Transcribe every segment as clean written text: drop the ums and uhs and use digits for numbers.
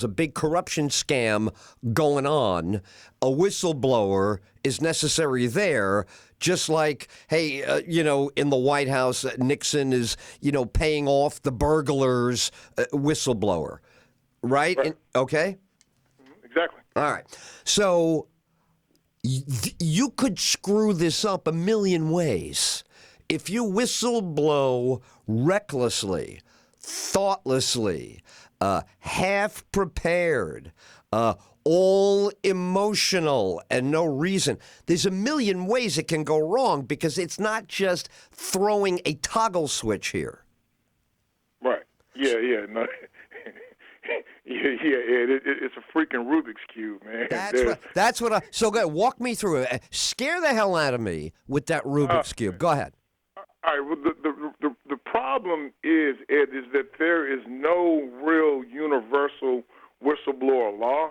a big corruption scam going on, a whistleblower is necessary there, just like, hey, in the White House, Nixon is, paying off the burglars, whistleblower, right? Right. Okay? Exactly. All right. So you could screw this up a million ways. If you whistleblow recklessly, thoughtlessly, half prepared, all emotional and no reason. There's a million ways it can go wrong because it's not just throwing a toggle switch here. Right. Yeah. No. It's a freaking Rubik's Cube, man. That's what I. So go ahead, walk me through it. Scare the hell out of me with that Rubik's Cube. Go ahead. All right. Well, the problem is, Ed, is that there is no real universal whistleblower law,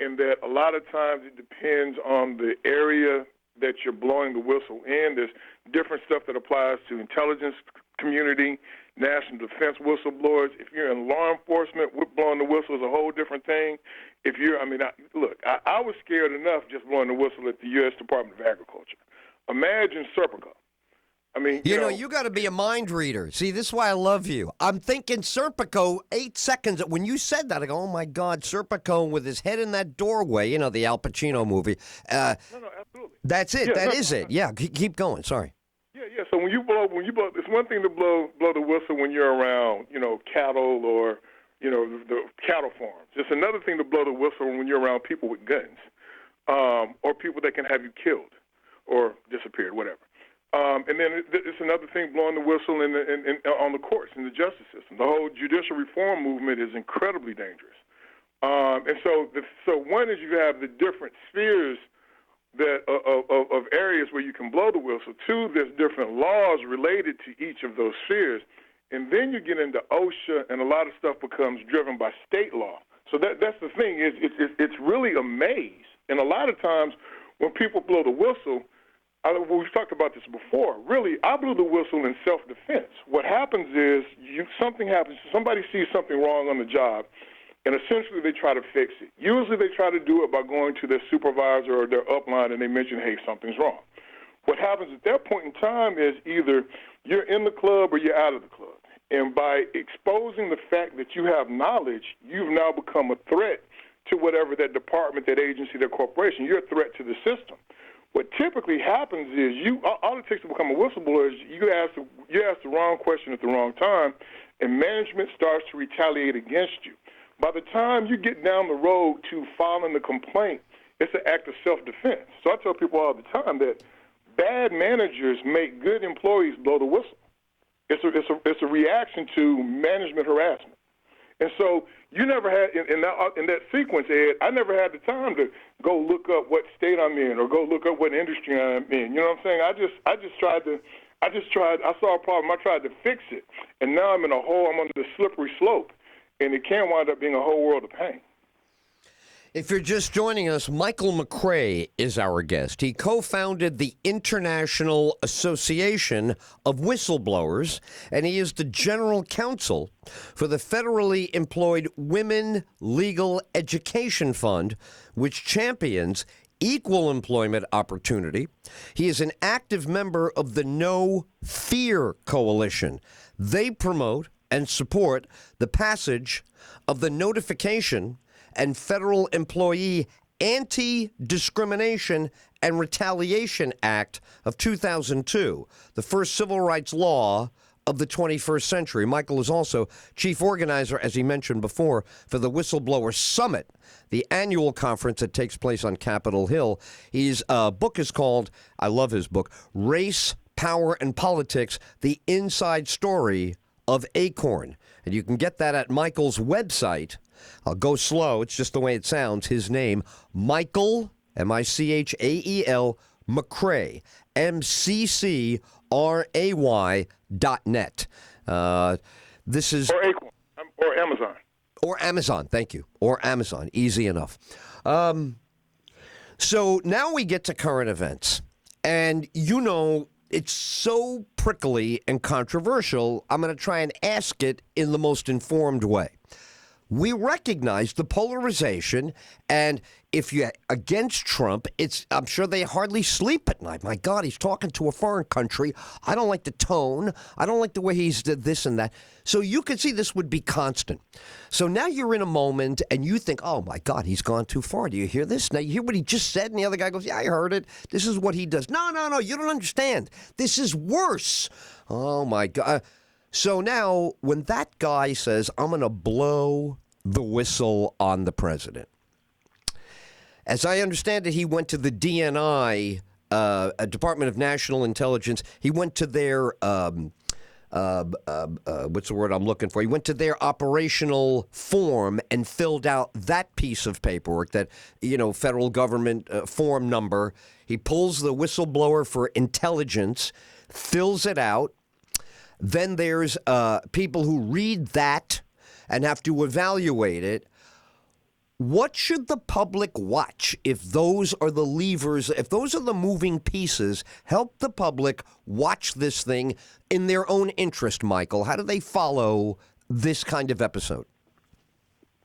and that a lot of times it depends on the area that you're blowing the whistle in. There's different stuff that applies to intelligence community, national defense whistleblowers. If you're in law enforcement, blowing the whistle is a whole different thing. If you're, I was scared enough just blowing the whistle at the U.S. Department of Agriculture. Imagine Serpico. You got to be a mind reader. See, this is why I love you. I'm thinking Serpico, 8 seconds. When you said that, I go, oh, my God, Serpico with his head in that doorway, the Al Pacino movie. No, absolutely. That's it. That is it. Yeah, keep going. Sorry. Yeah. So when you blow, it's one thing to blow the whistle when you're around, cattle or, the cattle farms. It's another thing to blow the whistle when you're around people with guns, or people that can have you killed or disappeared, whatever. And then it's another thing blowing the whistle on the courts, in the justice system. The whole judicial reform movement is incredibly dangerous. And so one is you have the different spheres of areas where you can blow the whistle. Two, there's different laws related to each of those spheres. And then you get into OSHA, and a lot of stuff becomes driven by state law. So that's the thing, is it's really a maze. And a lot of times when people blow the whistle, we've talked about this before. Really, I blew the whistle in self-defense. What happens is something happens. Somebody sees something wrong on the job, and essentially they try to fix it. Usually they try to do it by going to their supervisor or their upline, and they mention, hey, something's wrong. What happens at that point in time is either you're in the club or you're out of the club. And by exposing the fact that you have knowledge, you've now become a threat to whatever that department, that agency, that corporation. You're a threat to the system. What typically happens is all it takes to become a whistleblower is you ask the wrong question at the wrong time, and management starts to retaliate against you. By the time you get down the road to filing the complaint, it's an act of self-defense. So I tell people all the time that bad managers make good employees blow the whistle. It's a reaction to management harassment. And so you never had, in that sequence, Ed, I never had the time to go look up what state I'm in or go look up what industry I'm in. You know what I'm saying? I saw a problem, I tried to fix it, and now I'm in a hole, I'm on the slippery slope, and it can wind up being a whole world of pain. If you're just joining us, Michael McCrae is our guest. He co-founded the International Association of Whistleblowers, and he is the general counsel for the federally employed Women Legal Education Fund, which champions equal employment opportunity. He is an active member of the No Fear Coalition. They promote and support the passage of the Notification and Federal Employee Anti-Discrimination and Retaliation Act of 2002, the first civil rights law of the 21st century. Michael is also chief organizer, as he mentioned before, for the Whistleblower Summit, the annual conference that takes place on Capitol Hill. His book is called, I love his book, Race, Power, and Politics, The Inside Story of Acorn. And you can get that at Michael's website. I'll go slow. It's just the way it sounds. His name, Michael, Michael, McCrae, MCCRAY.net. This is... Or Acorn, or Amazon. Or Amazon, thank you. Or Amazon, easy enough. So now we get to current events. And it's so prickly and controversial, I'm going to try and ask it in the most informed way. we recognize the polarization, and if you're against Trump, I'm sure they hardly sleep at night. My God, he's talking to a foreign country. I don't like the tone. I don't like the way he's did this and that. So you could see this would be constant. So now you're in a moment and you think, oh my God, he's gone too far. Do you hear this? Now you hear what he just said, and the other guy goes, yeah, I heard it. This is what he does. No, you don't understand. This is worse. Oh my God. So now, when that guy says, I'm going to blow the whistle on the president, as I understand it, he went to the DNI, Department of National Intelligence. He went to their, what's the word I'm looking for? He went to their operational form and filled out that piece of paperwork, that, federal government form number. He pulls the whistleblower for intelligence, fills it out. Then there's people who read that and have to evaluate it. What should the public watch if those are the levers, if those are the moving pieces? Help the public watch this thing in their own interest, Michael. How do they follow this kind of episode?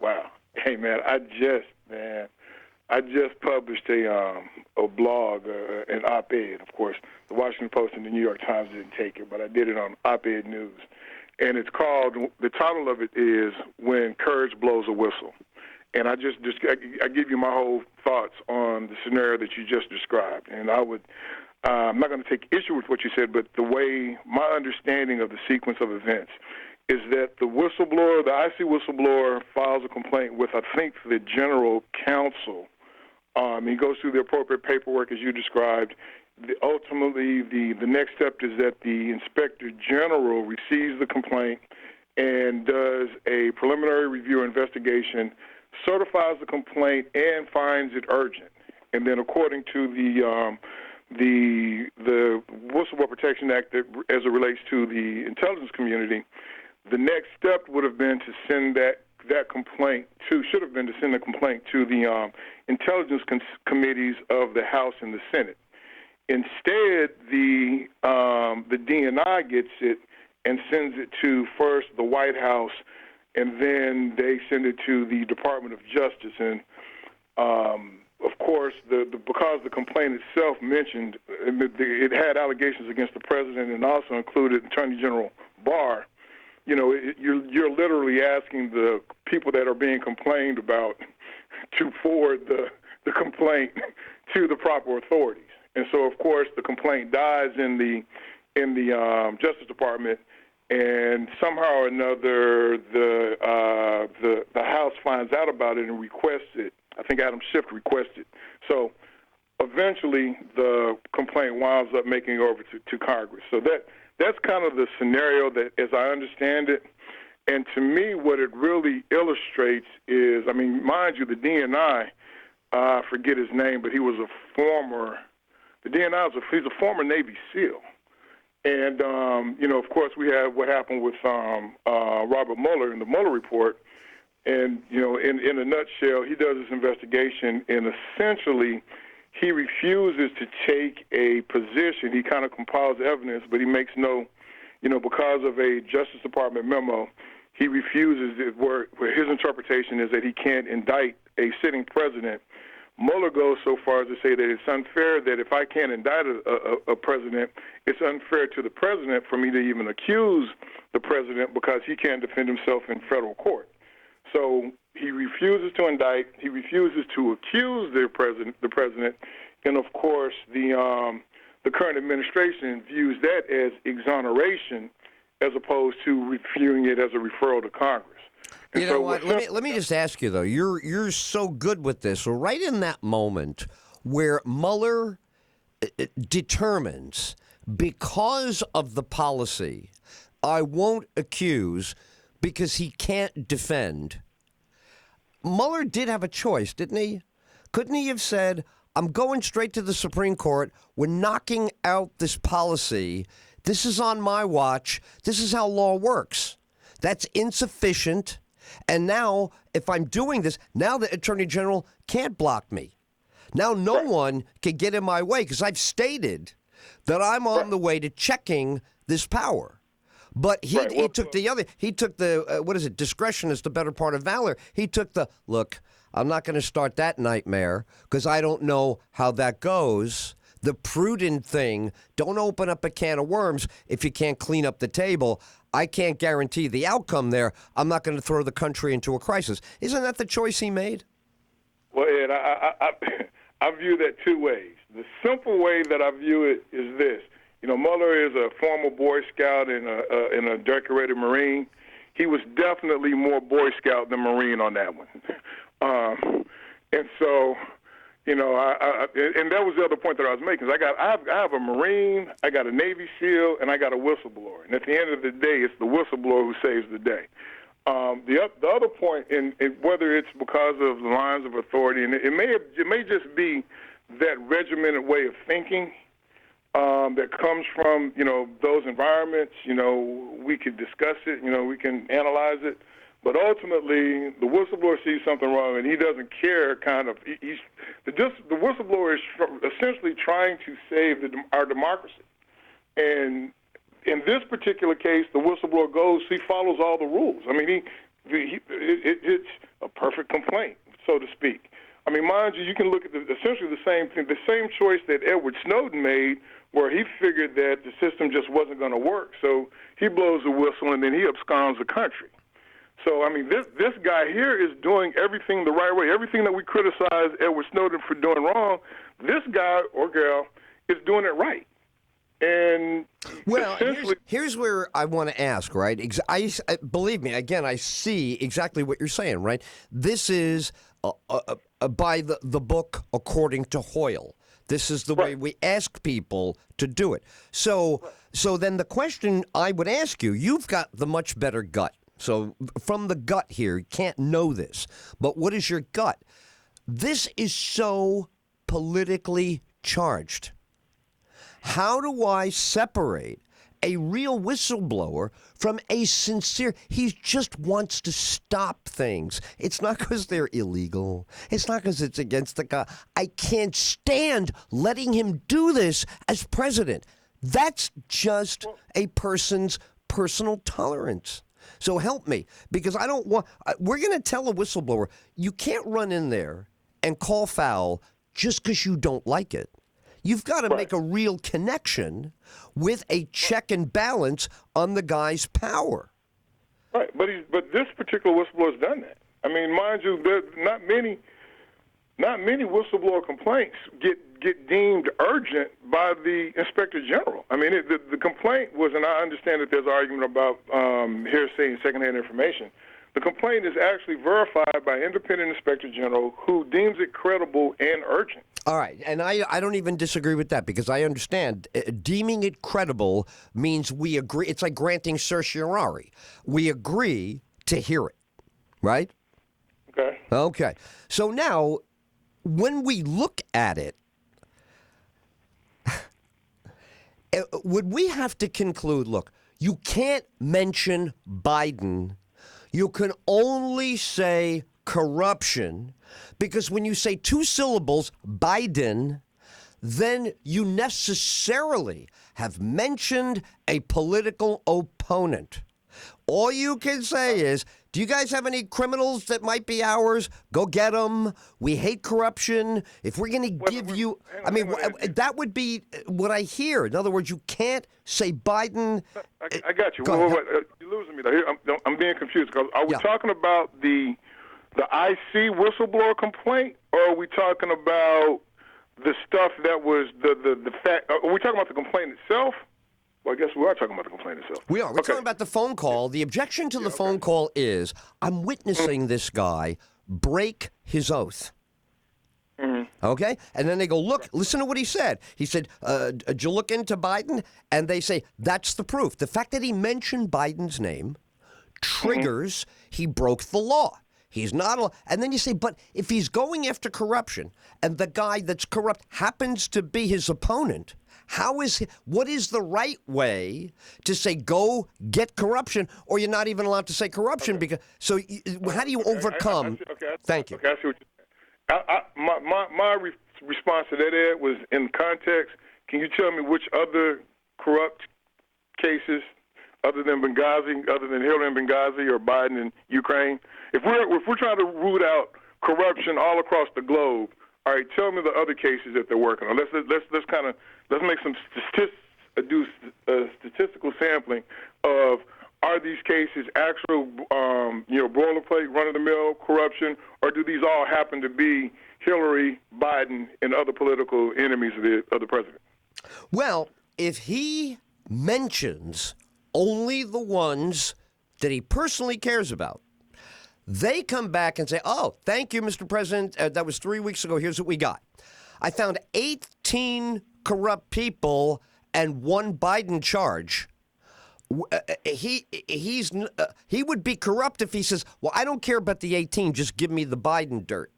Wow. Hey, man, I just published a blog, an op-ed. Of course, the Washington Post and the New York Times didn't take it, but I did it on op-ed news. And it's called, the title of it is When Courage Blows a Whistle. And I give you my whole thoughts on the scenario that you just described. And I'm not going to take issue with what you said, but the way my understanding of the sequence of events is that the whistleblower, the IC whistleblower, files a complaint with, I think, the general counsel. He goes through the appropriate paperwork as you described. Ultimately, the next step is that the inspector general receives the complaint and does a preliminary review or investigation, certifies the complaint, and finds it urgent. And then, according to the Whistleblower Protection Act, as it relates to the intelligence community, the next step would have been to send that complaint should have been to send the complaint to the intelligence committees of the House and the Senate. Instead, the DNI gets it and sends it to first the White House, and then they send it to the Department of Justice. And of course, because the complaint itself mentioned it had allegations against the president and also included Attorney General Barr. You're literally asking the people that are being complained about to forward the complaint to the proper authorities. And so, of course, the complaint dies in the Justice Department, and somehow or another the House finds out about it and requests it. I think Adam Schiff requested. So eventually, the complaint winds up making it over to Congress. So that's kind of the scenario that, as I understand it. And to me, what it really illustrates is, mind you, the DNI, I forget his name, but he was he's a former Navy SEAL. And, of course, we have what happened with Robert Mueller in the Mueller report. And, in a nutshell, he does this investigation, and essentially he refuses to take a position. He kind of compiles evidence, but he makes no, because of a Justice Department memo, he refuses it, where his interpretation is that he can't indict a sitting president. Mueller goes so far as to say that it's unfair that if I can't indict a president, it's unfair to the president for me to even accuse the president because he can't defend himself in federal court. So he refuses to indict. He refuses to accuse the president, and of course the current administration views that as exoneration, as opposed to viewing it as a referral to Congress. And you know what? Let me just ask you though. You're so good with this. So right in that moment where Mueller determines, because of the policy, I won't accuse because he can't defend. Mueller did have a choice, didn't he? Couldn't he have said, I'm going straight to the Supreme Court. We're knocking out this policy. This is on my watch. This is how law works. That's insufficient. And now, if I'm doing this, now the Attorney General can't block me. Now no one can get in my way because I've stated that I'm on the way to checking this power. But Right. he took the other. He took the what is it? Discretion is the better part of valor. He took the look. I'm not going to start that nightmare because I don't know how that goes. The prudent thing, don't open up a can of worms if you can't clean up the table. I can't guarantee the outcome there. I'm not going to throw the country into a crisis. Isn't that the choice he made? Well, Ed, I view that two ways. The simple way that I view it is this. You know, Mueller is a former Boy Scout and a decorated Marine. He was definitely more Boy Scout than Marine on that one. And so, you know, and that was the other point that I was making. I have a Marine, I got a Navy SEAL, and I got a whistleblower. And at the end of the day, it's the whistleblower who saves the day. The other point, and whether it's because of the lines of authority, and it may just be that regimented way of thinking that comes from, you know, those environments. You know, we could discuss it, you know, we can analyze it, but ultimately the whistleblower sees something wrong and he doesn't care. The whistleblower is essentially trying to save our democracy, and in this particular case, the whistleblower he follows all the rules. I mean, it's a perfect complaint, so to speak. I mean, mind you, you can look at essentially the same thing, the same choice that Edward Snowden made, where he figured that the system just wasn't going to work. So he blows the whistle and then he absconds the country. So, I mean, this guy here is doing everything the right way. Everything that we criticize Edward Snowden for doing wrong, this guy or girl is doing it right. And well, here's where I want to ask, right? Believe me, again, I see exactly what you're saying, right? This is by the book according to Hoyle. This is the way we ask people to do it. So then the question I would ask you, you've got the much better gut. So from the gut here, you can't know this, but what is your gut? This is so politically charged. How do I separate a real whistleblower from a sincere? He just wants to stop things. It's not because they're illegal. It's not because it's against the guy. I can't stand letting him do this as president. That's just a person's personal tolerance. So help me, because I don't want. We're going to tell a whistleblower, you can't run in there and call foul just because you don't like it. You've got to make a real connection with a check and balance on the guy's power. Right, but this particular whistleblower's done that. I mean, mind you, there's not many whistleblower complaints get deemed urgent by the Inspector General. I mean, the complaint was, and I understand that there's an argument about hearsay and secondhand information. The complaint is actually verified by independent Inspector General who deems it credible and urgent. All right, and I don't even disagree with that because I understand deeming it credible means we agree. It's like granting certiorari. We agree to hear it, right? Okay. Okay. So now, when we look at it, would we have to conclude, look, you can't mention Biden. You can only say corruption, because when you say two syllables, Biden, then you necessarily have mentioned a political opponent. All you can say is, do you guys have any criminals that might be ours? Go get them. We hate corruption. If we're going to give you, I mean, that would be what I hear. In other words, you can't say Biden. I got you. You're losing me there. I'm being confused. Are we talking about the IC whistleblower complaint, or are we talking about the stuff that was the fact? Are we talking about the complaint itself? Well, I guess we are talking about the complaint itself. We are. We're talking about the phone call. The objection to the phone call is, I'm witnessing this guy break his oath. Mm-hmm. Okay? And then they go, look, listen to what he said. He said, did you look into Biden? And they say, that's the proof. The fact that he mentioned Biden's name triggers he broke the law. He's not, and then you say, but if he's going after corruption and the guy that's corrupt happens to be his opponent, what is the right way to say go get corruption, or you're not even allowed to say corruption? Because so how do you overcome? Thank you. Okay, I see what you're saying. My response to that, Ed, was in context. Can you tell me which other corrupt cases other than Benghazi, other than Hillary in Benghazi or Biden in Ukraine? If we're trying to root out corruption all across the globe, all right, tell me the other cases that they're working on. Let's make some statistical sampling of, are these cases actual boilerplate run of the mill corruption, or do these all happen to be Hillary, Biden, and other political enemies of the president? Well, if he mentions only the ones that he personally cares about, they come back and say, oh, thank you, Mr. President. That was 3 weeks ago. Here's what we got. I found 18 corrupt people and one Biden charge. He would be corrupt if he says, well, I don't care about the 18. Just give me the Biden dirt.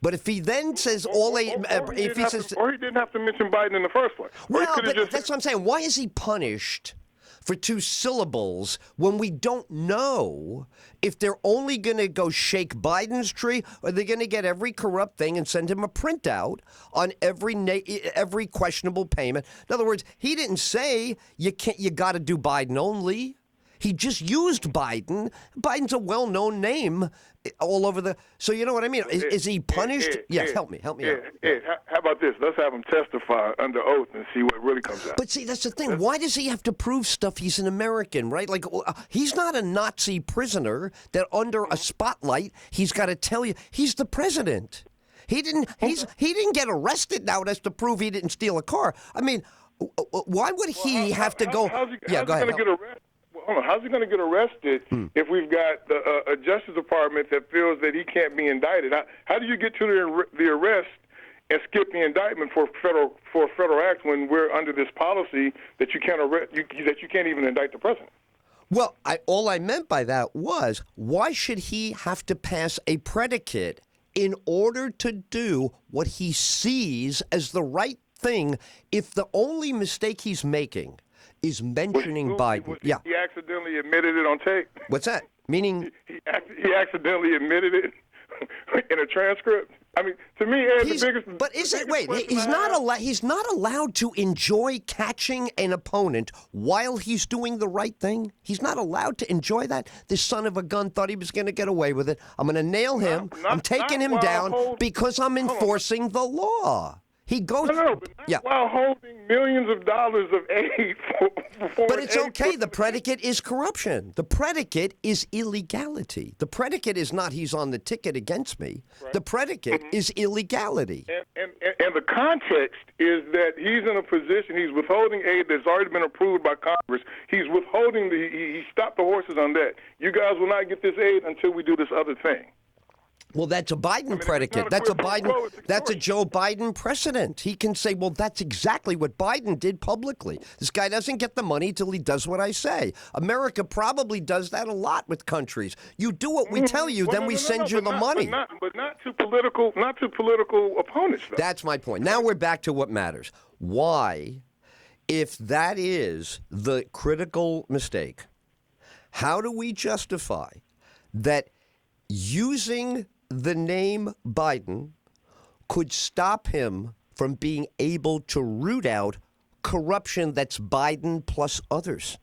But if he then says all eight, or he didn't have to mention Biden in the first place. Well, but that's what I'm saying. Why is he punished for 2 syllables when we don't know if they're only going to go shake Biden's tree, or they're going to get every corrupt thing and send him a printout on every questionable payment? In other words, he didn't say you got to do Biden only. He just used Biden. Biden's a well-known name all over the. So you know what I mean? Is he punished? Yes. Help me out. How about this? Let's have him testify under oath and see what really comes out. But see, that's the thing. Why does he have to prove stuff? He's an American, right? Like, he's not a Nazi prisoner that under a spotlight he's got to tell you he's the president. He didn't get arrested now just to prove he didn't steal a car. I mean, why would he have to go? How's he go ahead. Get arrested? How's he going to get arrested if we've got a Justice Department that feels that he can't be indicted? How do you get to the arrest and skip the indictment for a federal act when we're under this policy that you can't that you can't even indict the president? Well, all I meant by that was, why should he have to pass a predicate in order to do what he sees as the right thing if the only mistake he's making is mentioning Biden? He accidentally admitted it on tape. What's that? Meaning he accidentally admitted it in a transcript. I mean, to me, Ed, he's not allowed to enjoy catching an opponent while he's doing the right thing. He's not allowed to enjoy that. This son of a gun thought he was going to get away with it. I'm going to nail him. I'm taking him down because I'm enforcing the law. He goes, while holding millions of dollars of aid for But it's okay. The predicate is corruption. The predicate is illegality. The predicate is not he's on the ticket against me. Right. The predicate is illegality. And the context is that he's in a position, he's withholding aid that's already been approved by Congress. He's withholding, he stopped the horses on that. You guys will not get this aid until we do this other thing. Well, that's a Biden predicate. That's a Joe Biden precedent. He can say, well, that's exactly what Biden did publicly. This guy doesn't get the money till he does what I say. America probably does that a lot with countries. You do what we tell you, then we send you the money. But not to political opponents, though. That's my point. Now we're back to what matters. Why, if that is the critical mistake, how do we justify that using the name Biden could stop him from being able to root out corruption that's Biden plus others?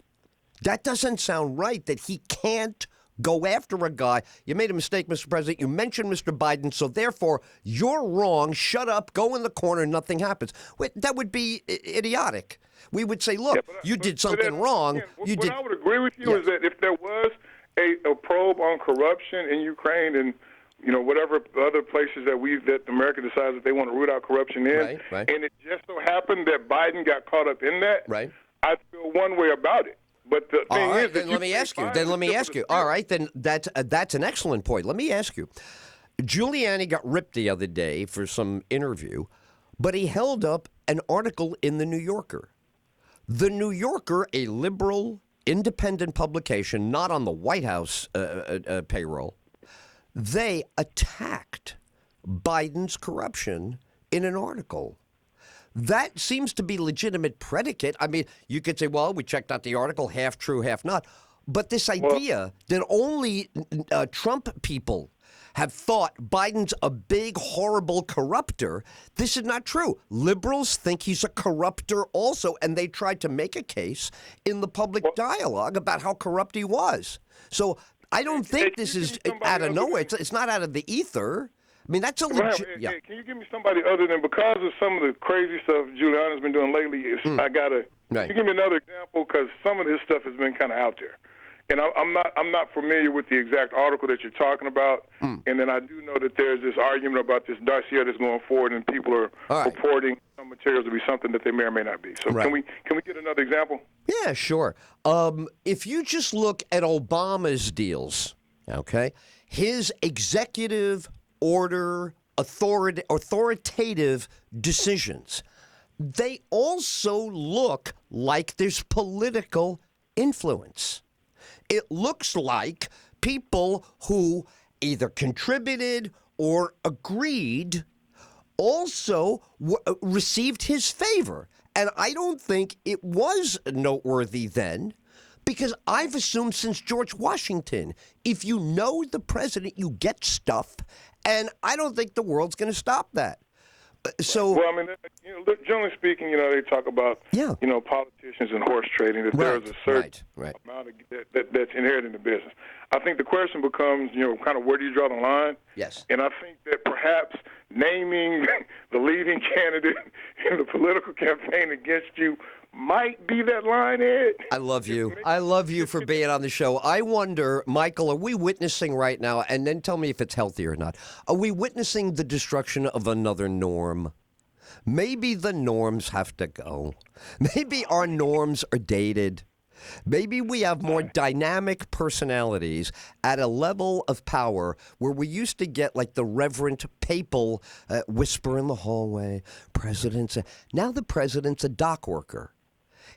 That doesn't sound right, that he can't go after a guy. You made a mistake, Mr. President. You mentioned Mr. Biden, so therefore you're wrong. Shut up. Go in the corner. Nothing happens. Wait, that would be idiotic. We would say, look, you did something wrong. What I would agree with you is that if there was a probe on corruption in Ukraine and whatever other places that America decides that they want to root out corruption in, right. And it just so happened that Biden got caught up in that, right. I feel one way about it. But the thing is, then let me ask you. All right, then that's an excellent point. Let me ask you. Giuliani got ripped the other day for some interview, but he held up an article in the New Yorker. The New Yorker, a liberal, independent publication, not on the White House payroll, they attacked Biden's corruption in an article. That seems to be legitimate predicate. I mean, you could say, well, we checked out the article, half true, half not. But this idea that only Trump people have thought Biden's a big, horrible corrupter. This is not true. Liberals think he's a corrupter also, and they tried to make a case in the public dialogue about how corrupt he was. So I don't think this is out of nowhere. It's not out of the ether. I mean, that's a legit. Hey, can you give me somebody other than, because of some of the crazy stuff Giuliani's been doing lately? I gotta. Can you give me another example? Because some of this stuff has been kind of out there, and I'm not familiar with the exact article that you're talking about. And then I do know that there's this argument about this dossier that's going forward, and people are reporting some materials to be something that they may or may not be. So can we get another example? Yeah, sure. If you just look at Obama's deals, okay, his executive order, authoritative decisions, they also look like there's political influence. It looks like people who either contributed or agreed also received his favor. And I don't think it was noteworthy then, because I've assumed since George Washington, if you know the president, you get stuff. And I don't think the world's going to stop that. So, well, I mean, generally speaking, they talk about, politicians and horse trading, that there's a certain amount of that's inherent in the business. I think the question becomes, kind of where do you draw the line? Yes. And I think that perhaps naming the leading candidate in the political campaign against you might be that line, Ed. I love you. I love you for being on the show. I wonder, Michael, are we witnessing right now, and then tell me if it's healthy or not, are we witnessing the destruction of another norm? Maybe the norms have to go. Maybe our norms are dated. Maybe we have more dynamic personalities at a level of power where we used to get like the reverent papal whisper in the hallway, president's. Now the president's a dock worker.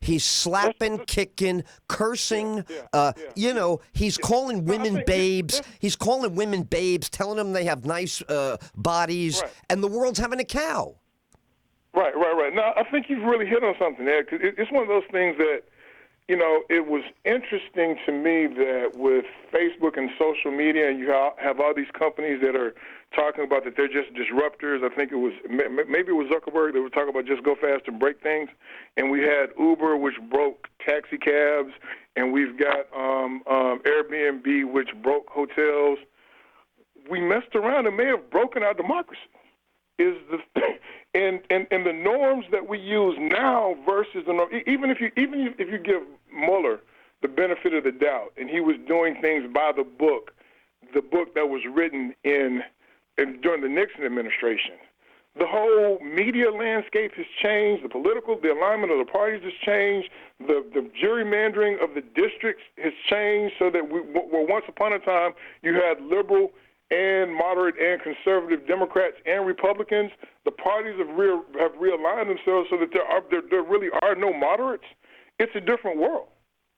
He's slapping, kicking, cursing. He's calling women babes. He's calling women babes, telling them they have nice bodies, and the world's having a cow. Right. Now, I think you've really hit on something, Ed, because it's one of those things that, it was interesting to me that with Facebook and social media, and you have all these companies that are talking about that they're just disruptors. I think maybe it was Zuckerberg that was talking about just go fast and break things. And we had Uber, which broke taxi cabs, and we've got Airbnb, which broke hotels. We messed around and may have broken our democracy. And the norms that we use now versus the norm, even if you give Mueller the benefit of the doubt, and he was doing things by the book that was written during the Nixon administration, the whole media landscape has changed. The alignment of the parties has changed. The gerrymandering of the districts has changed, so that where once upon a time you had liberal and moderate and conservative Democrats and Republicans, the parties have realigned themselves so that there really are no moderates. It's a different world.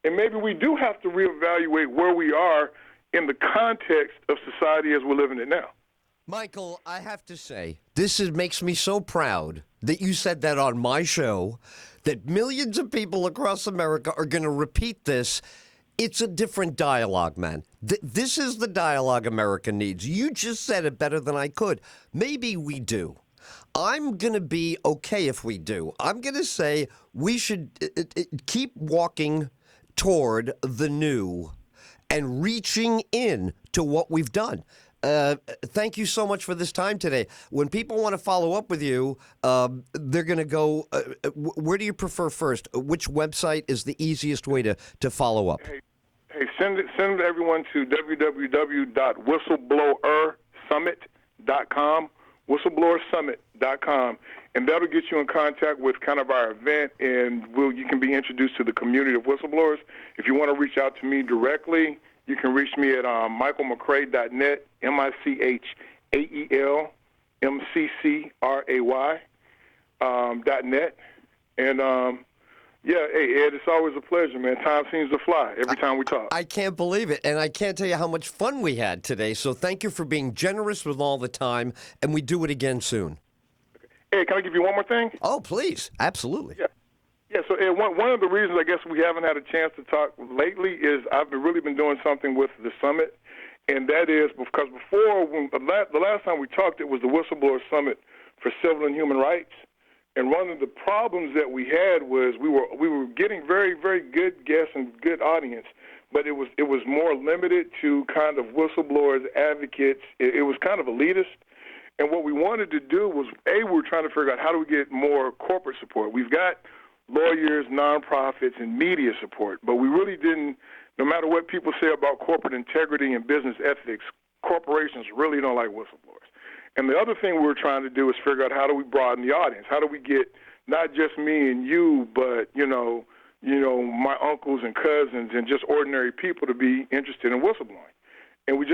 And maybe we do have to reevaluate where we are in the context of society as we're living it now. Michael, I have to say, makes me so proud that you said that on my show, that millions of people across America are going to repeat this. It's a different dialogue, man. This is the dialogue America needs. You just said it better than I could. Maybe we do. I'm going to be okay if we do. I'm going to say we should keep walking toward the new and reaching in to what we've done. Thank you so much for this time today. When people want to follow up with you, they're going to go, where do you prefer first? Which website is the easiest way to follow up? Hey, send everyone to www.whistleblowersummit.com, whistleblowersummit.com, and that'll get you in contact with kind of our event, and you can be introduced to the community of whistleblowers. If you want to reach out to me directly, you can reach me at michaelmccray.net, MichaelMccray.net, and hey, Ed, it's always a pleasure, man. Time seems to fly every time we talk. I can't believe it, and I can't tell you how much fun we had today. So thank you for being generous with all the time, and we do it again soon. Hey, can I give you one more thing? Oh, please. Absolutely. Yeah, so Ed, one of the reasons I guess we haven't had a chance to talk lately is I've really been doing something with the summit, And that is because before, the last time we talked, it was the Whistleblower Summit for Civil and Human Rights. And one of the problems that we had was we were getting very, very good guests and good audience, but it was more limited to kind of whistleblowers, advocates. It was kind of elitist. And what we wanted to do was, we were trying to figure out how do we get more corporate support. We've got lawyers, nonprofits, and media support, but we really didn't, no matter what people say about corporate integrity and business ethics, corporations really don't like whistleblowers. And the other thing we were trying to do is figure out how do we broaden the audience? How do we get not just me and you, but, my uncles and cousins and just ordinary people to be interested in whistleblowing? And we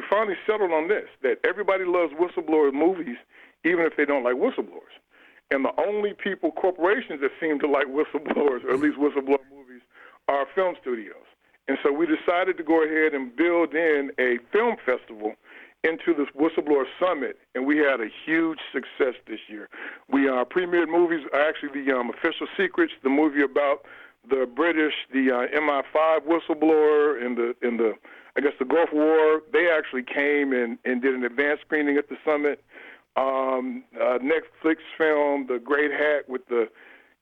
finally settled on this, that everybody loves whistleblower movies, even if they don't like whistleblowers. And the only corporations that seem to like whistleblowers, or at least whistleblower movies, are film studios. And so we decided to go ahead and build in a film festival into this Whistleblower Summit, and we had a huge success this year. We premiered movies, actually the Official Secrets, the movie about the British, the MI5 whistleblower in the Gulf War. They actually came and did an advanced screening at the summit. Netflix film, The Great Hack, with the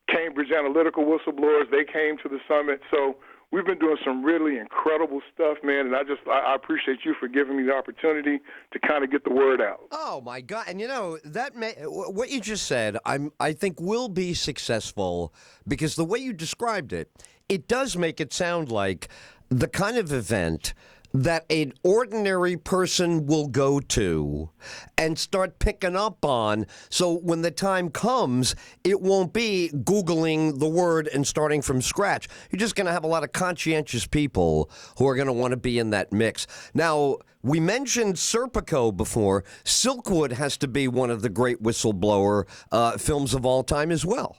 Cambridge Analytica whistleblowers, they came to the summit. So we've been doing some really incredible stuff, man, and I appreciate you for giving me the opportunity to kind of get the word out. Oh my God! And what you just said, I think will be successful because the way you described it, it does make it sound like the kind of event that an ordinary person will go to and start picking up on. So when the time comes, it won't be Googling the word and starting from scratch. You're just going to have a lot of conscientious people who are going to want to be in that mix. Now, we mentioned Serpico before. Silkwood has to be one of the great whistleblower films of all time as well.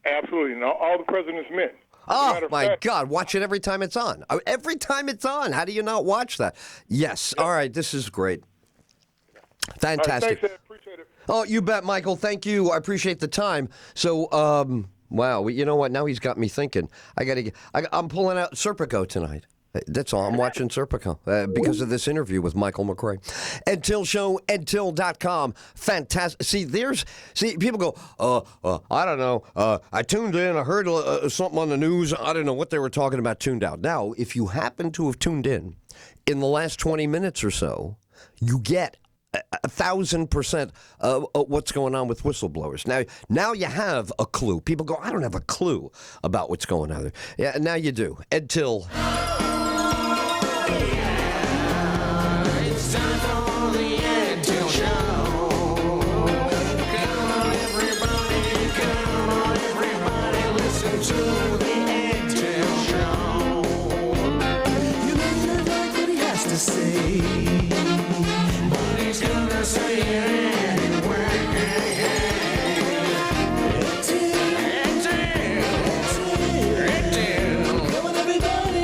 Absolutely. And All the President's Men. Oh, my God. Watch it every time it's on. Every time it's on. How do you not watch that? Yes. All right. This is great. Fantastic. All right, thanks, Ed. Appreciate it. Oh, you bet, Michael. Thank you. I appreciate the time. So, wow. You know what? Now he's got me thinking. I'm pulling out Serpico tonight. That's all. I'm watching Serpico because of this interview with Michael McRae. EdTyll Show, EdTyll.com. Fantastic. See, people go, I don't know. I tuned in. I heard something on the news. I don't know what they were talking about, tuned out. Now, if you happen to have tuned in the last 20 minutes or so, you get 1,000% of what's going on with whistleblowers. Now you have a clue. People go, I don't have a clue about what's going on there. Yeah, now you do. EdTyll. It's time for the EdTyll Show. Come on, everybody, listen to the EdTyll Show. You may not like what he has to say, but he's gonna say it anyway.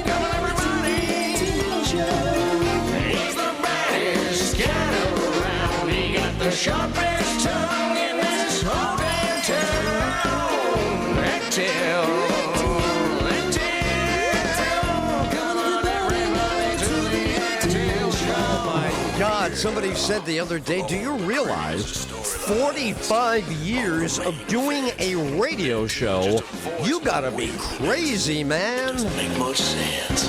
Come on, everybody, EdTyll Show. He's the baddest cat around. He got the sharpest tongue in this whole damn town. EdTyll. Come on, everybody, to the EdTyll Show. God, somebody said the other day, do you realize 45 years of doing a radio show? You gotta be crazy, man. Make much sense.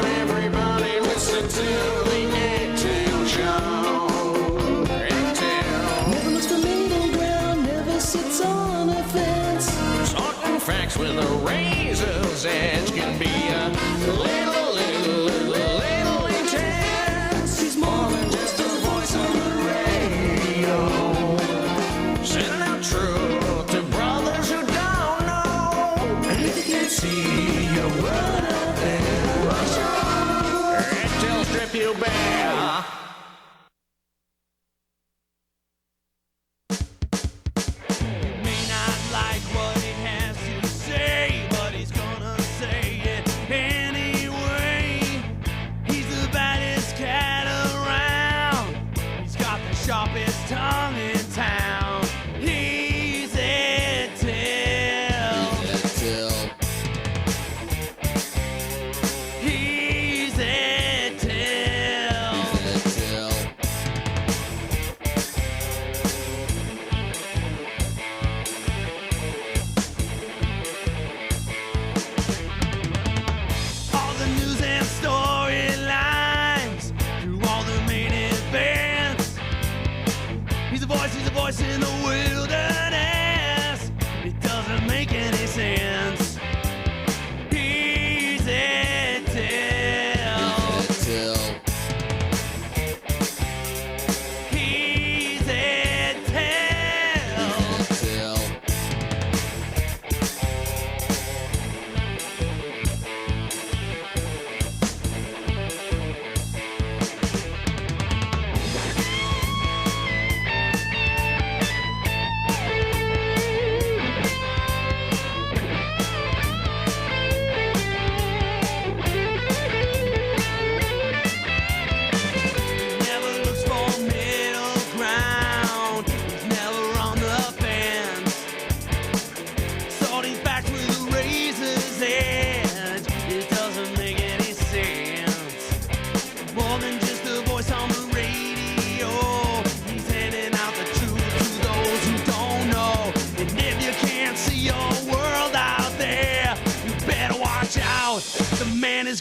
Everybody, listen to the EdTyll Show. EdTyll. Never looks for middle ground, never sits on a fence. Talking facts with a razor's edge can be a little intense. He's more than just a voice on the radio. Sending out truth to brothers who don't know. And if you can't see your word out there, rush on. EdTyll strip you bare. May not like what he has to say, but he's gonna say it anyway. He's the baddest cat around. He's got the sharpest tongue in town. He's EdTyll.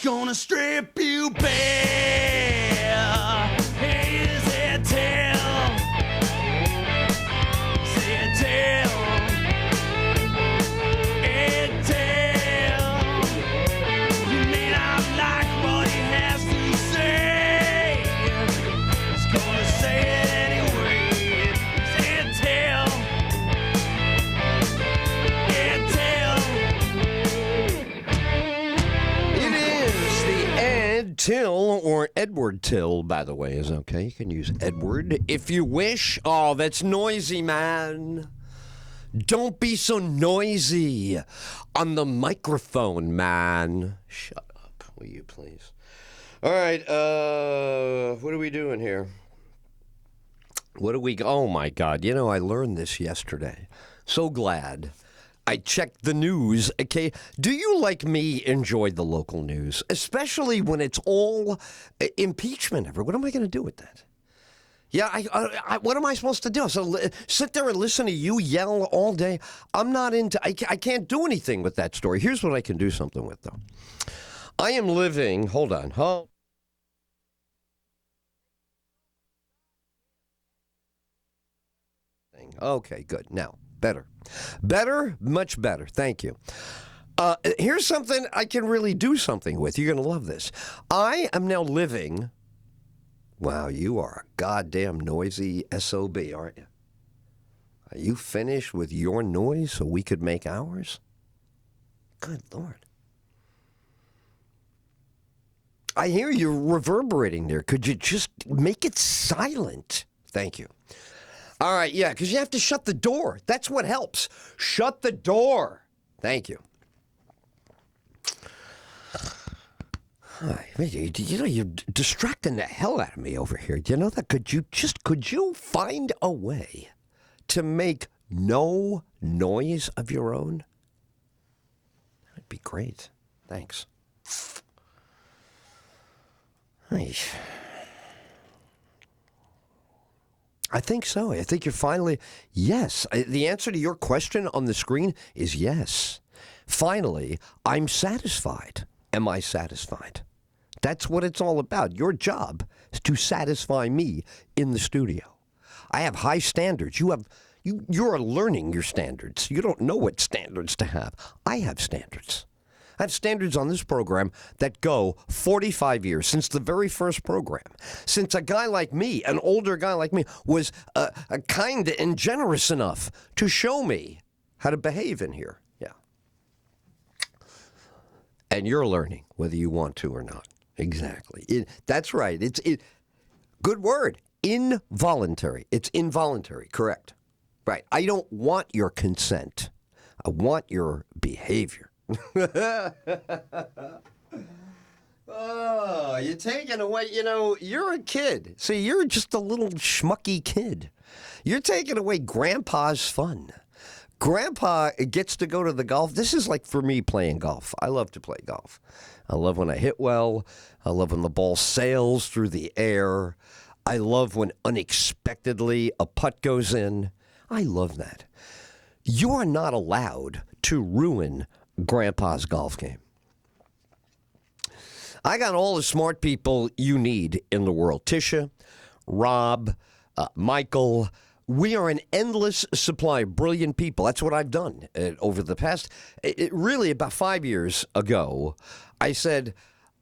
gonna strip you bare. Hey, is EdTyll? Is EdTyll? EdTyll. You may not like what he has to say. He's gonna say it anyway. It's EdTyll. It is the EdTyll, or Edward Till, by the way, is okay. You can use Edward if you wish. Oh, that's noisy, man. Don't be so noisy on the microphone, man. Shut up, will you please? All right, what are we doing here? Oh my God, you know, I learned this yesterday. So glad. I checked the news. Okay, do you, like me, enjoy the local news, especially when it's all impeachment? What am I going to do with that? Yeah, what am I supposed to do? So sit there and listen to you yell all day? I'm not into. I can't do anything with that story. Here's what I can do something with, though. I am living. Hold on. Okay, good. Now, better. Better, much better. Thank you. Here's something I can really do something with. You're going to love this. I am now living. Wow, you are a goddamn noisy SOB, aren't you? Are you finished with your noise so we could make ours? Good Lord. I hear you reverberating there. Could you just make it silent? Thank you. All right, yeah, because you have to shut the door. That's what helps. Shut the door. Thank you. You know, you're distracting the hell out of me over here. Do you know that? Could you find a way to make no noise of your own? That'd be great. Thanks. I think so. I think you're finally, yes. The answer to your question on the screen is yes. Finally, I'm satisfied. Am I satisfied? That's what it's all about. Your job is to satisfy me in the studio. I have high standards. You're learning your standards. You don't know what standards to have. I have standards. I have standards on this program that go 45 years, since the very first program. Since a guy like me, an older guy like me, was kind and generous enough to show me how to behave in here. Yeah. And you're learning, whether you want to or not. Exactly. That's right. Good word. Involuntary. It's involuntary. Correct. Right. I don't want your consent. I want your behavior. Oh, you're taking away, you're a kid. See, you're just a little schmucky kid. You're taking away Grandpa's fun. Grandpa gets to go to the golf. This is like for me playing golf. I love to play golf. I love when I hit well. I love when the ball sails through the air. I love when unexpectedly a putt goes in. I love that. You are not allowed to ruin Grandpa's golf game. I got all the smart people you need in the world. Tisha, Rob, Michael. We are an endless supply of brilliant people. That's what I've done over the past, really about 5 years ago. I said,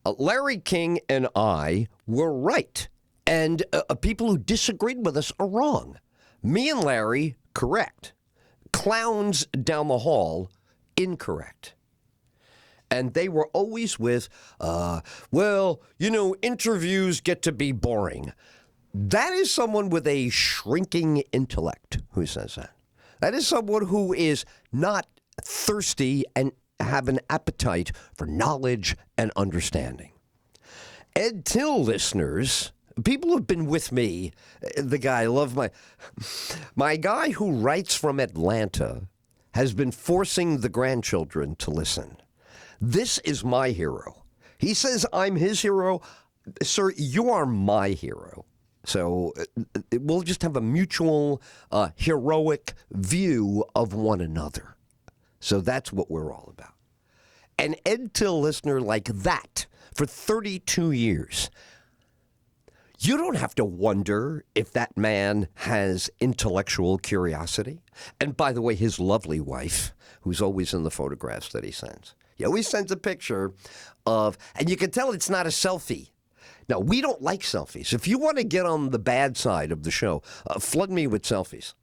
Larry King and I were right, and people who disagreed with us are wrong. Me and Larry, correct. Clowns down the hall, incorrect. And they were always with, interviews get to be boring. That is someone with a shrinking intellect who says that. That is someone who is not thirsty and have an appetite for knowledge and understanding. EdTyll listeners, people who've been with me, the guy, I love my guy who writes from Atlanta has been forcing the grandchildren to listen. This is my hero. He says I'm his hero. Sir, you are my hero. So we'll just have a mutual heroic view of one another. So that's what we're all about. An EdTyll listener like that for 32 years. You don't have to wonder if that man has intellectual curiosity. And by the way, his lovely wife, who's always in the photographs that he sends. He always sends a picture of, and you can tell it's not a selfie. Now, we don't like selfies. If you want to get on the bad side of the show, flood me with selfies.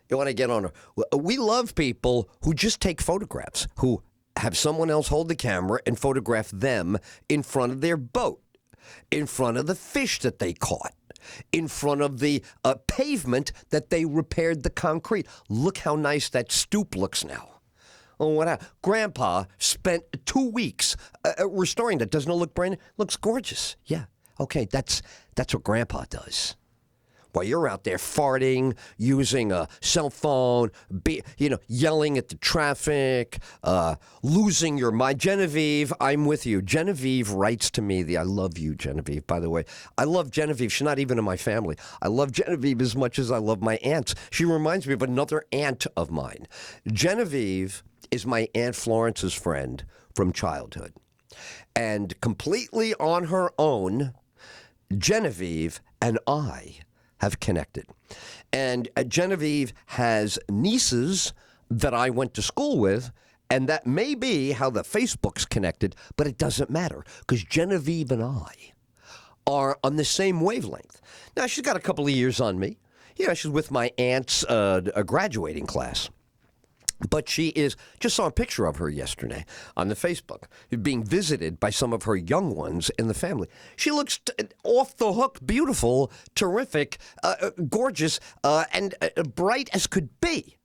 You want to get on. We love people who just take photographs, who have someone else hold the camera and photograph them in front of their boat, in front of the fish that they caught, in front of the pavement that they repaired the concrete. Look how nice that stoop looks now. Oh, what? Grandpa spent 2 weeks restoring that. Doesn't it look brand new? Looks gorgeous. Yeah. Okay, that's what Grandpa does. While you're out there farting, using a cell phone, yelling at the traffic, losing your mind. Genevieve, I'm with you. Genevieve writes to me. I love you, Genevieve, by the way. I love Genevieve. She's not even in my family. I love Genevieve as much as I love my aunts. She reminds me of another aunt of mine. Genevieve is my Aunt Florence's friend from childhood. And completely on her own, Genevieve and I have connected. And Genevieve has nieces that I went to school with, and that may be how the Facebook's connected, but it doesn't matter, because Genevieve and I are on the same wavelength. Now, she's got a couple of years on me. Yeah, she's with my aunt's graduating class. But she just saw a picture of her yesterday on the Facebook, being visited by some of her young ones in the family. She looks off the hook, beautiful, terrific, gorgeous, and bright as could be.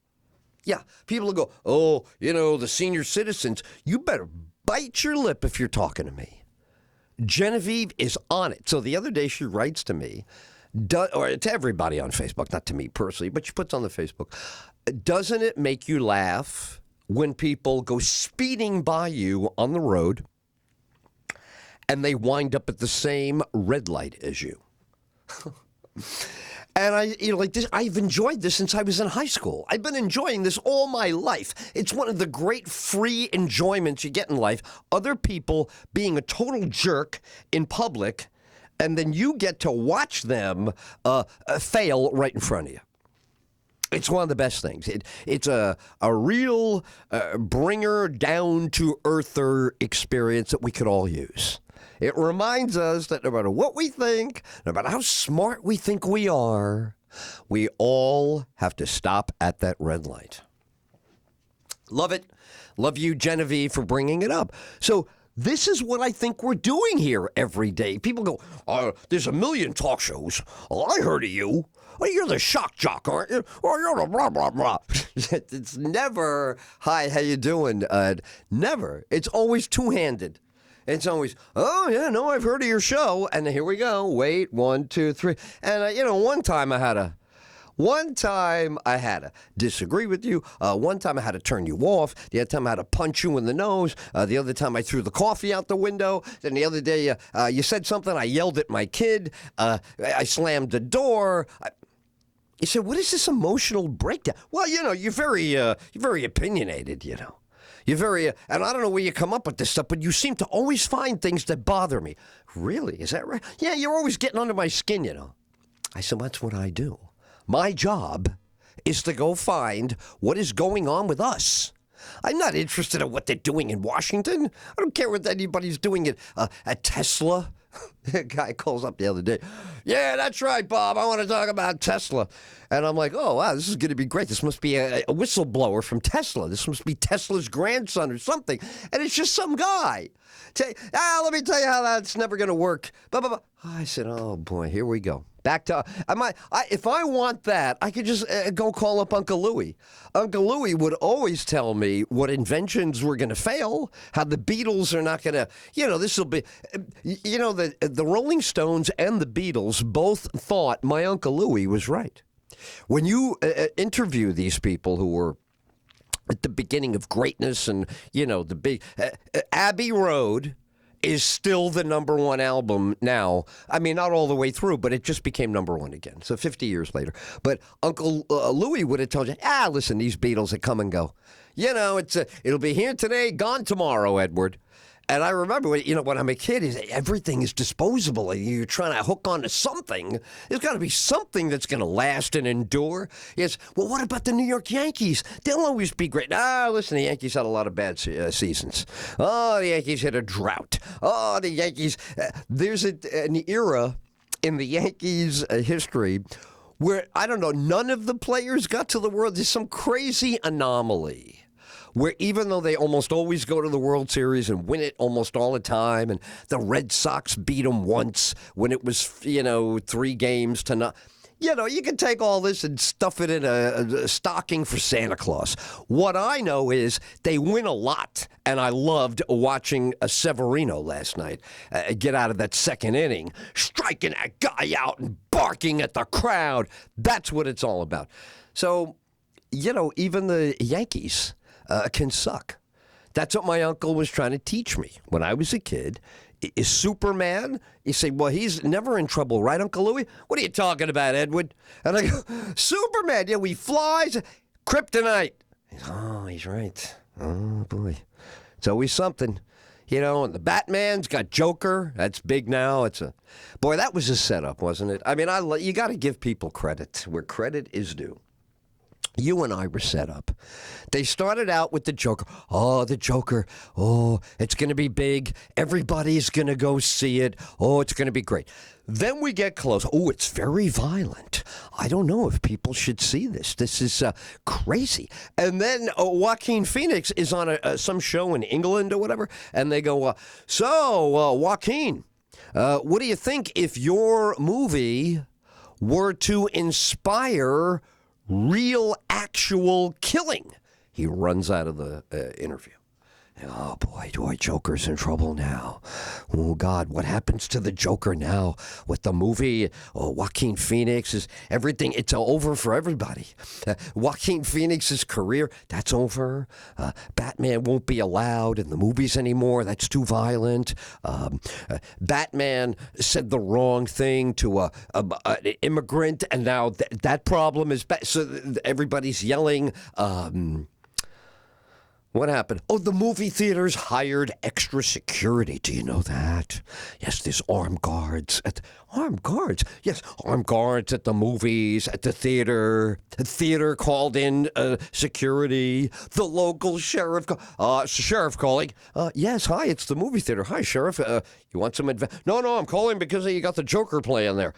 Yeah, people will go, oh, the senior citizens, you better bite your lip if you're talking to me. Genevieve is on it. So the other day she writes to me, or to everybody on Facebook, not to me personally, but she puts on the Facebook, doesn't it make you laugh when people go speeding by you on the road and they wind up at the same red light as you? And I've enjoyed this since I was in high school. I've been enjoying this all my life. It's one of the great free enjoyments you get in life. Other people being a total jerk in public, and then you get to watch them fail right in front of you. It's one of the best things. It's a real bringer down-to-earther experience that we could all use. It reminds us that no matter what we think, no matter how smart we think we are, we all have to stop at that red light. Love it. Love you, Genevieve, for bringing it up. So this is what I think we're doing here every day. People go, there's a million talk shows. Oh, I heard of you. Oh, you're the shock jock, aren't you? Oh, you're the blah, blah, blah. It's never, hi, how you doing? Never. It's always two-handed. It's always, oh, yeah, no, I've heard of your show. And here we go. Wait, 1, 2, 3. And, one time I had to disagree with you. One time I had to turn you off. The other time I had to punch you in the nose. The other time I threw the coffee out the window. Then the other day you said something. I yelled at my kid. I slammed the door. You said, what is this emotional breakdown? Well, you're very opinionated, You're very, and I don't know where you come up with this stuff, but you seem to always find things that bother me. Really? Is that right? Yeah, you're always getting under my skin, I said, that's what I do. My job is to go find what is going on with us. I'm not interested in what they're doing in Washington. I don't care what anybody's doing at Tesla. A guy calls up the other day. Yeah, that's right, Bob. I want to talk about Tesla. And I'm like, oh, wow, this is going to be great. This must be a whistleblower from Tesla. This must be Tesla's grandson or something. And it's just some guy. Let me tell you how that's never going to work. Blah, blah, blah. I said, oh, boy, here we go. Back to, if I want that, I could just go call up Uncle Louie. Uncle Louie would always tell me what inventions were going to fail, how the Beatles are not going to, this will be, the Rolling Stones and the Beatles both thought my Uncle Louie was right. When you interview these people who were at the beginning of greatness and, the big, Abbey Road is still the number one album now. I mean, not all the way through, but it just became number one again. So 50 years later. But Uncle Louie would have told you, listen, these Beatles that come and go. It'll be here today, gone tomorrow, Edward. And I remember, when I'm a kid, everything is disposable. You're trying to hook onto something. There's got to be something that's going to last and endure. Yes. Well, what about the New York Yankees? They'll always be great. Listen, the Yankees had a lot of bad seasons. Oh, the Yankees hit a drought. Oh, the Yankees. There's an era in the Yankees' history where, I don't know, none of the players got to the World. There's some crazy anomaly where even though they almost always go to the World Series and win it almost all the time, and the Red Sox beat them once when it was, 3 games to none. You can take all this and stuff it in a stocking for Santa Claus. What I know is they win a lot, and I loved watching Severino last night get out of that second inning, striking that guy out and barking at the crowd. That's what it's all about. So, even the Yankees can suck. That's what my uncle was trying to teach me when I was a kid. Is Superman? You say, well, he's never in trouble, right, Uncle Louie? What are you talking about, Edward? And I go, Superman, he flies. Kryptonite. Oh, he's right. Oh, boy. It's always something. And the Batman's got Joker. That's big now. Boy, that was a setup, wasn't it? I mean, you got to give people credit where credit is due. You and I were set up. They started out with the Joker. Oh, the Joker. Oh, it's going to be big. Everybody's going to go see it. Oh, it's going to be great. Then we get close. Oh, it's very violent. I don't know if people should see this. This is crazy. And then Joaquin Phoenix is on some show in England or whatever, and they go, so, Joaquin, what do you think if your movie were to inspire real, actual killing? He runs out of the interview. Oh, boy, Joker's in trouble now. Oh, God, what happens to the Joker now with the movie? Oh, Joaquin Phoenix is everything. It's over for everybody. Joaquin Phoenix's career, that's over. Batman won't be allowed in the movies anymore. That's too violent. Batman said the wrong thing to an immigrant, and now that problem is back. So everybody's yelling. What happened? Oh, the movie theaters hired extra security. Do you know that? Yes, there's armed guards. Armed guards? Yes, armed guards at the movies, at the theater. The theater called in security. The local sheriff. Sheriff calling. Yes, hi, it's the movie theater. Hi, Sheriff. You want some advice? No, I'm calling because you got the Joker playing there.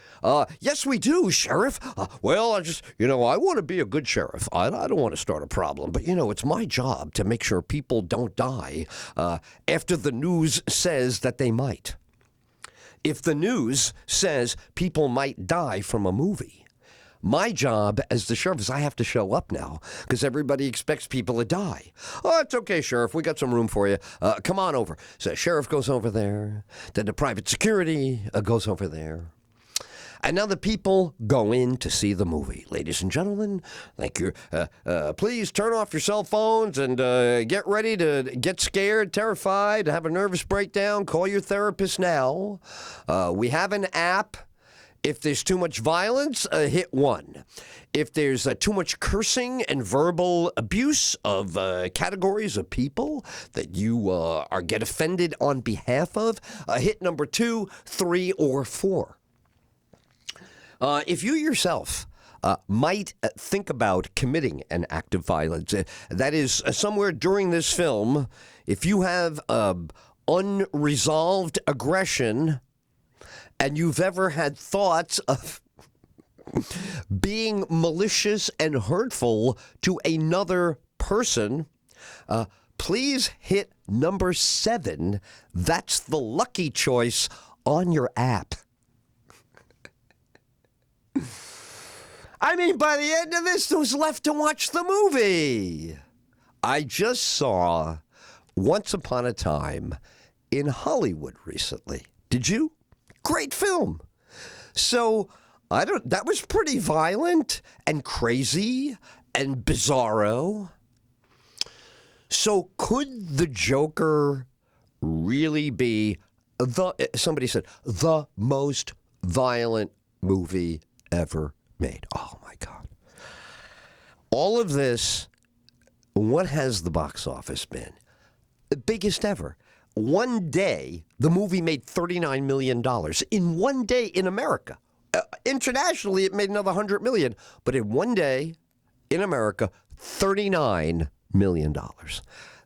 Yes, we do, Sheriff. Well, I want to be a good sheriff. I don't want to start a problem. But, it's my job to make sure people don't die after the news says that they might. If the news says people might die from a movie, my job as the sheriff is I have to show up now because everybody expects people to die. Oh, it's okay, Sheriff. We got some room for you. Come on over. So sheriff goes over there. Then the private security goes over there. And now the people go in to see the movie. Ladies and gentlemen, thank you. Please turn off your cell phones and get ready to get scared, terrified, have a nervous breakdown. Call your therapist now. We have an app. If there's too much violence, hit 1. If there's too much cursing and verbal abuse of categories of people that you get offended on behalf of, hit number 2, 3, or 4. If you yourself might think about committing an act of violence, that is somewhere during this film, if you have unresolved aggression and you've ever had thoughts of being malicious and hurtful to another person, please hit number 7. That's the lucky choice on your app. I mean, by the end of this, who's left to watch the movie? I just saw Once Upon a Time in Hollywood recently. Did you? Great film. So, that was pretty violent and crazy and bizarro. So, could the Joker really be somebody said, the most violent movie ever made? Oh my God. All of this, what has the box office been? The biggest ever. one day, the movie made $39 million. In one day in America. Internationally, it made another $100 million. But in one day in America, $39 million.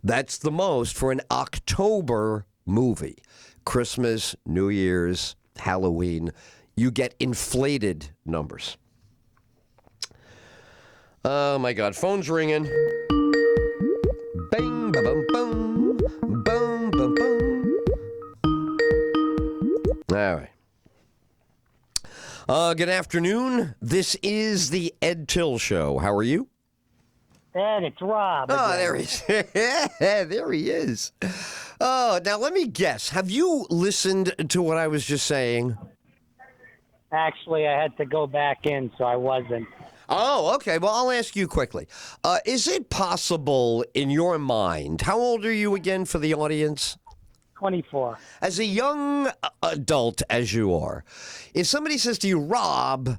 That's the most for an October movie. Christmas, New Year's, Halloween, you get inflated numbers. Oh, my God. Phone's ringing. Bing, ba-bum, boom. Boom, boom, boom. All right. Good afternoon. This is the EdTyll Show. How are you? Ed, it's Rob. Oh, again. there he is. There he is. Oh, now let me guess. Have you listened to what I was just saying? Actually, I had to go back in, so I wasn't. Oh, okay. Well, I'll ask you quickly. Is it possible in your mind, how old are you again for the audience? 24. As a young adult as you are, if somebody says to you, Rob,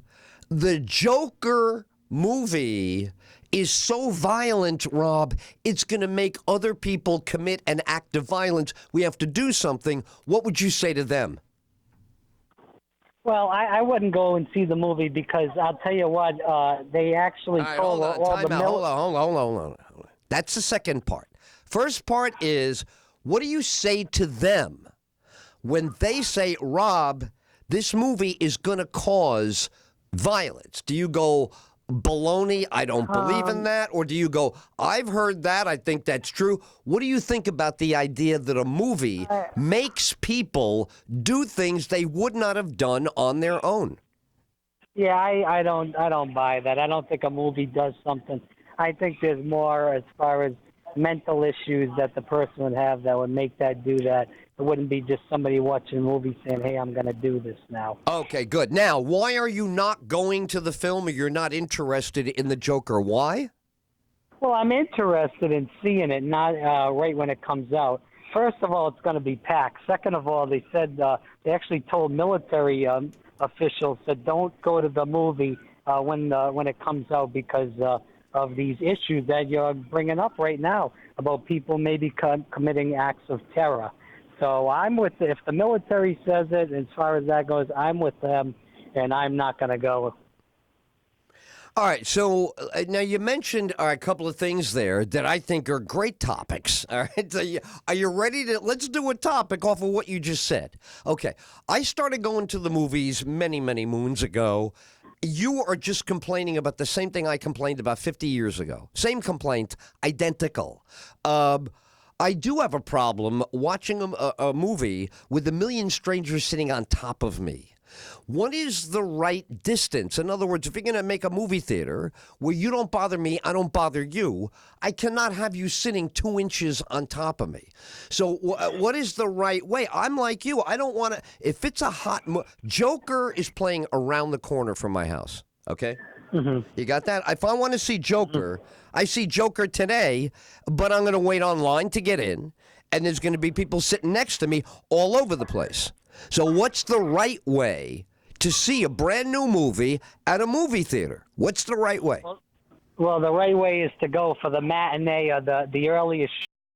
the Joker movie is so violent, Rob, it's going to make other people commit an act of violence. We have to do something. What would you say to them? Well, I wouldn't go and see the movie because I'll tell you what, they actually All right, told hold on. all Time the out. Hold on. That's the second part. First part is, what do you say to them when they say, Rob, this movie is going to cause violence? Do you go, baloney, I don't believe in that? Or do you go, I've heard that, I think that's true? What do you think about the idea that a movie makes people do things they would not have done on their own? Yeah, I don't buy that. I don't think a movie does something. I think there's more as far as mental issues that the person would have that would make that do that. It wouldn't be just somebody watching a movie saying, hey, I'm going to do this now. Okay, good. Now, why are you not going to the film or you're not interested in the Joker? Why? Well, I'm interested in seeing it, not right when it comes out. First of all, it's going to be packed. Second of all, they said they actually told military officials that don't go to the movie when it comes out because of these issues that you're bringing up right now about people maybe committing acts of terror. So I'm with if the military says it, as far as that goes, I'm with them, and I'm not going to go. All right, so now you mentioned a couple of things there that I think are great topics. All right, so are you ready to? Let's do a topic off of what you just said. Okay, I started going to the movies many, many moons ago. You are just complaining about the same thing I complained about 50 years ago. Same complaint, identical. I do have a problem watching a movie with a million strangers sitting on top of me. What is the right distance? In other words, if you're going to make a movie theater where you don't bother me, I don't bother you, I cannot have you sitting 2 inches on top of me. So what is the right way? I'm like you. I don't want to, if it's a hot, Joker is playing around the corner from my house, okay? Mm-hmm. You got that? If I want to see Joker, I see Joker today, but I'm going to wait online to get in, and there's going to be people sitting next to me all over the place. So what's the right way to see a brand new movie at a movie theater? What's the right way? Well, the right way is to go for the matinee or the earliest